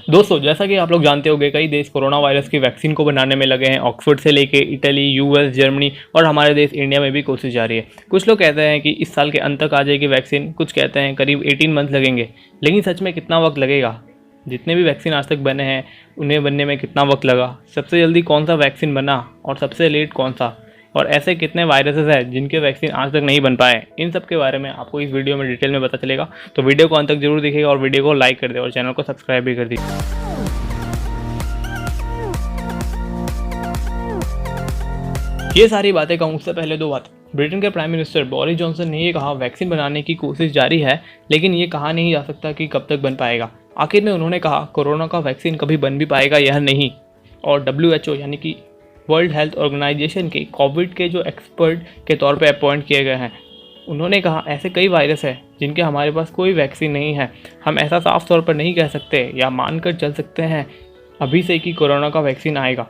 दोस्तों, जैसा कि आप लोग जानते होंगे, कई देश कोरोना वायरस की वैक्सीन को बनाने में लगे हैं। ऑक्सफोर्ड से लेके इटली, यूएस, जर्मनी और हमारे देश इंडिया में भी कोशिश जारी है। कुछ लोग कहते हैं कि इस साल के अंत तक आ जाएगी वैक्सीन, कुछ कहते हैं करीब 18 मंथ लगेंगे। लेकिन सच में कितना वक्त लगेगा? जितने भी वैक्सीन आज तक बने हैं उन्हें बनने में कितना वक्त लगा? सबसे जल्दी कौन सा वैक्सीन बना और सबसे लेट कौन सा? और ऐसे कितने वायरसेस हैं जिनके वैक्सीन आज तक नहीं बन पाए? इन सब के बारे में आपको इस वीडियो में डिटेल में पता चलेगा। तो वीडियो को अंत तक जरूर देखिएगा और वीडियो को लाइक कर दे और चैनल को सब्सक्राइब भी कर दीजिए। ये सारी बातें कहूँ उससे पहले दो बातें। ब्रिटेन के प्राइम मिनिस्टर बोरिस जॉनसन ने ये कहा वैक्सीन बनाने की कोशिश जारी है, लेकिन ये कहा नहीं जा सकता कि कब तक बन पाएगा। आखिर में उन्होंने कहा कोरोना का वैक्सीन कभी बन भी पाएगा यह नहीं। और WHO यानी कि वर्ल्ड हेल्थ ऑर्गेनाइजेशन के कोविड के जो एक्सपर्ट के तौर पे अपॉइंट किए गए हैं, उन्होंने कहा ऐसे कई वायरस हैं जिनके हमारे पास कोई वैक्सीन नहीं है। हम ऐसा साफ तौर पर नहीं कह सकते या मानकर चल सकते हैं अभी से कि कोरोना का वैक्सीन आएगा।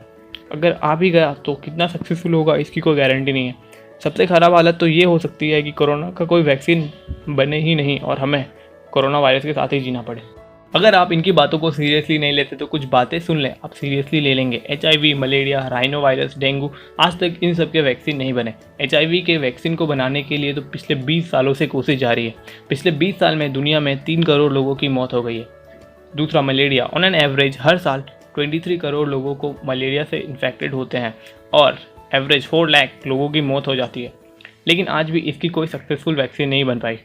अगर आ भी गया तो कितना सक्सेसफुल होगा इसकी कोई गारंटी नहीं है। सबसे ख़राब हालत तो ये हो सकती है कि कोरोना का कोई वैक्सीन बने ही नहीं और हमें कोरोना वायरस के साथ ही जीना पड़े। अगर आप इनकी बातों को सीरियसली नहीं लेते तो कुछ बातें सुन लें, आप सीरियसली ले लेंगे। HIV, malaria, rhino virus, dengue, आज तक इन सब के वैक्सीन नहीं बने। HIV के वैक्सीन को बनाने के लिए तो पिछले 20 सालों से कोशिश जारी है। पिछले 20 साल में दुनिया में 3 करोड़ लोगों की मौत हो गई है। दूसरा, मलेरिया, ऑन एन एवरेज हर साल 23 करोड़ लोगों को मलेरिया से इन्फेक्टेड होते हैं और एवरेज 4 लाख लोगों की मौत हो जाती है। लेकिन आज भी इसकी कोई सक्सेसफुल वैक्सीन नहीं बन पाई।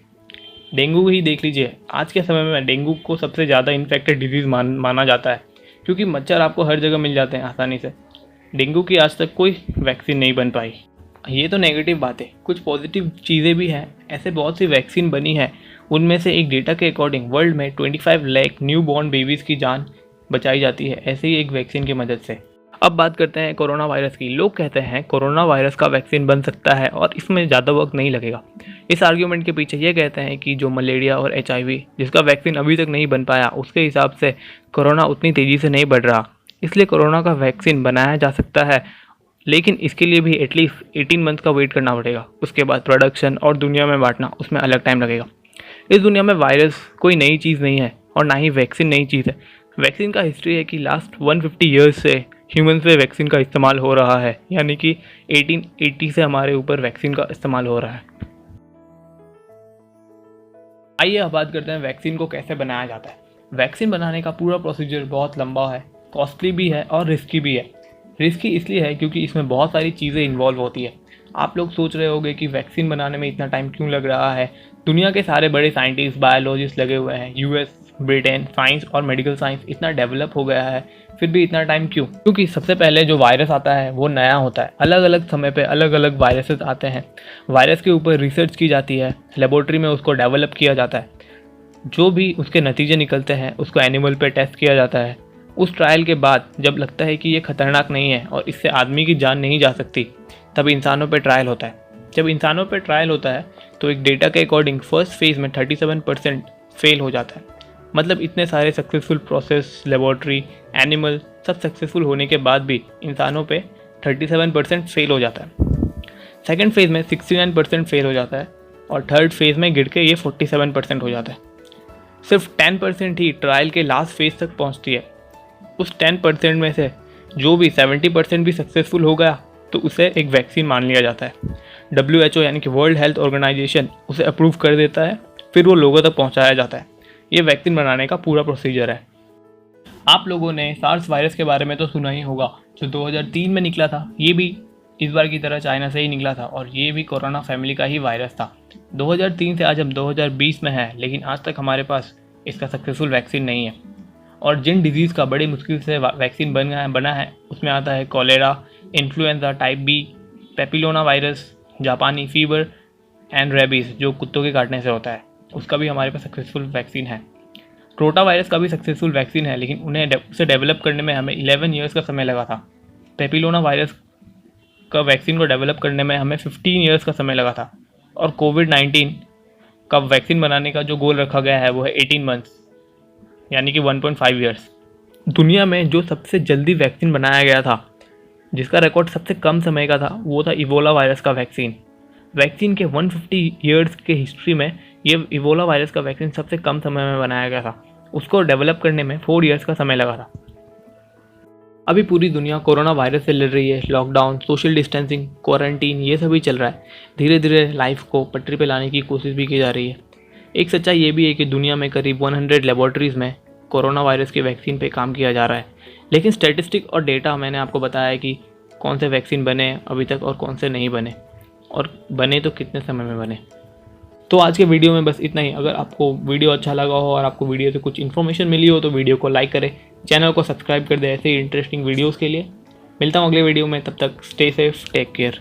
डेंगू ही देख लीजिए, आज के समय में डेंगू को सबसे ज़्यादा इन्फेक्टेड डिजीज़ माना जाता है, क्योंकि मच्छर आपको हर जगह मिल जाते हैं आसानी से। डेंगू की आज तक कोई वैक्सीन नहीं बन पाई। ये तो नेगेटिव बात है, कुछ पॉजिटिव चीज़ें भी हैं। ऐसे बहुत सी वैक्सीन बनी है, उनमें से एक डेटा के अकॉर्डिंग वर्ल्ड में 25 लाख न्यू बॉर्न बेबीज़ की जान बचाई जाती है ऐसे ही एक वैक्सीन की मदद से। अब बात करते हैं कोरोना वायरस की। लोग कहते हैं कोरोना वायरस का वैक्सीन बन सकता है और इसमें ज़्यादा वक्त नहीं लगेगा। इस आर्ग्यूमेंट के पीछे ये कहते हैं कि जो मलेरिया और HIV जिसका वैक्सीन अभी तक नहीं बन पाया, उसके हिसाब से कोरोना उतनी तेज़ी से नहीं बढ़ रहा, इसलिए कोरोना का वैक्सीन बनाया जा सकता है। लेकिन इसके लिए भी एटलीस्ट 18 मंथ का वेट करना पड़ेगा। उसके बाद प्रोडक्शन और दुनिया में बांटना, उसमें अलग टाइम लगेगा। इस दुनिया में वायरस कोई नई चीज़ नहीं है और ना ही वैक्सीन नई चीज़ है। वैक्सीन का हिस्ट्री है कि लास्ट 150 ईयर्स से ह्यूमंस पे वैक्सीन का इस्तेमाल हो रहा है, यानी कि 1880 से हमारे ऊपर वैक्सीन का इस्तेमाल हो रहा है। आइए अब बात करते हैं वैक्सीन को कैसे बनाया जाता है। वैक्सीन बनाने का पूरा प्रोसीजर बहुत लंबा है, कॉस्टली भी है और रिस्की भी है। रिस्की इसलिए है क्योंकि इसमें बहुत सारी चीज़ें इन्वॉल्व होती है। आप लोग सोच रहे होंगे कि वैक्सीन बनाने में इतना टाइम क्यों लग रहा है। दुनिया के सारे बड़े साइंटिस्ट, बायोलॉजिस्ट लगे हुए हैं। US, ब्रिटेन, साइंस और मेडिकल साइंस इतना डेवलप हो गया है, फिर भी इतना टाइम क्यों? क्योंकि सबसे पहले जो वायरस आता है वो नया होता है। अलग अलग समय पे अलग अलग वायरसेस आते हैं। वायरस के ऊपर रिसर्च की जाती है, लेबोरेटरी में उसको डेवलप किया जाता है। जो भी उसके नतीजे निकलते हैं उसको एनिमल पे टेस्ट किया जाता है। उस ट्रायल के बाद जब लगता है कि ये खतरनाक नहीं है और इससे आदमी की जान नहीं जा सकती, तब इंसानों पे ट्रायल होता है। जब इंसानों पे ट्रायल होता है तो एक डेटा के अकॉर्डिंग फर्स्ट फेज़ में 37% फेल हो जाता है। मतलब इतने सारे सक्सेसफुल प्रोसेस, लेबोरेटरी, एनिमल सब सक्सेसफुल होने के बाद भी इंसानों पे 37% फेल हो जाता है। सेकेंड फेज़ में 69% फेल हो जाता है और थर्ड फेज़ में गिर के ये 47% हो जाता है। सिर्फ 10% ही ट्रायल के लास्ट फेज़ तक पहुंचती है। उस 10% में से जो भी 70% भी सक्सेसफुल हो गया तो उसे एक वैक्सीन मान लिया जाता है। WHO यानी कि वर्ल्ड हेल्थ ऑर्गेनाइजेशन उसे अप्रूव कर देता है, फिर वो लोगों तक पहुंचाया जाता है। ये वैक्सीन बनाने का पूरा प्रोसीजर है। आप लोगों ने सार्स वायरस के बारे में तो सुना ही होगा, जो 2003 में निकला था। ये भी इस बार की तरह चाइना से ही निकला था और ये भी कोरोना फैमिली का ही वायरस था। 2003 से आज हम 2020 में हैं, लेकिन आज तक हमारे पास इसका सक्सेसफुल वैक्सीन नहीं है। और जिन डिजीज़ का बड़ी मुश्किल से वैक्सीन बना है उसमें आता है cholera, influenza type B, papilloma virus, जापानी फीवर एंड रेबीज़ जो कुत्तों के काटने से होता है, उसका भी हमारे पास सक्सेसफुल वैक्सीन है। रोटा वायरस का भी सक्सेसफुल वैक्सीन है, लेकिन उसे डेवलप करने में हमें 11 ईयर्स का समय लगा था। पेपिलोना वायरस का वैक्सीन को डेवलप करने में हमें 15 ईयर्स का समय लगा था। और कोविड-19 का वैक्सीन बनाने का जो गोल रखा गया है वो है 18 मंथ्स, यानी कि 1.5 ईयर्स। दुनिया में जो सबसे जल्दी वैक्सीन बनाया गया था, जिसका रिकॉर्ड सबसे कम समय का था, वो था इबोला वायरस का वैक्सीन। वैक्सीन के 150 ईयर्स के हिस्ट्री में ये इबोला वायरस का वैक्सीन सबसे कम समय में बनाया गया था। उसको डेवलप करने में 4 ईयर्स का समय लगा था। अभी पूरी दुनिया कोरोना वायरस से लड़ रही है। लॉकडाउन, सोशल डिस्टेंसिंग, क्वारंटीन, ये सभी चल रहा है। धीरे धीरे लाइफ को पटरी पे लाने की कोशिश भी की जा रही है। एक सच्चाई ये भी है कि दुनिया में करीब 100 लेबॉर्ट्रीज़ में कोरोना वायरस के वैक्सीन पे काम किया जा रहा है। लेकिन स्टैटिस्टिक और डेटा मैंने आपको बताया है कि कौन से वैक्सीन बने अभी तक और कौन से नहीं बने, और बने तो कितने समय में बने। तो आज के वीडियो में बस इतना ही। अगर आपको वीडियो अच्छा लगा हो और आपको वीडियो से कुछ इन्फॉर्मेशन मिली हो तो वीडियो को लाइक करें, चैनल को सब्सक्राइब कर दें ऐसे ही इंटरेस्टिंग वीडियोज़ के लिए। मिलता हूँ अगले वीडियो में, तब तक स्टे सेफ, टेक केयर।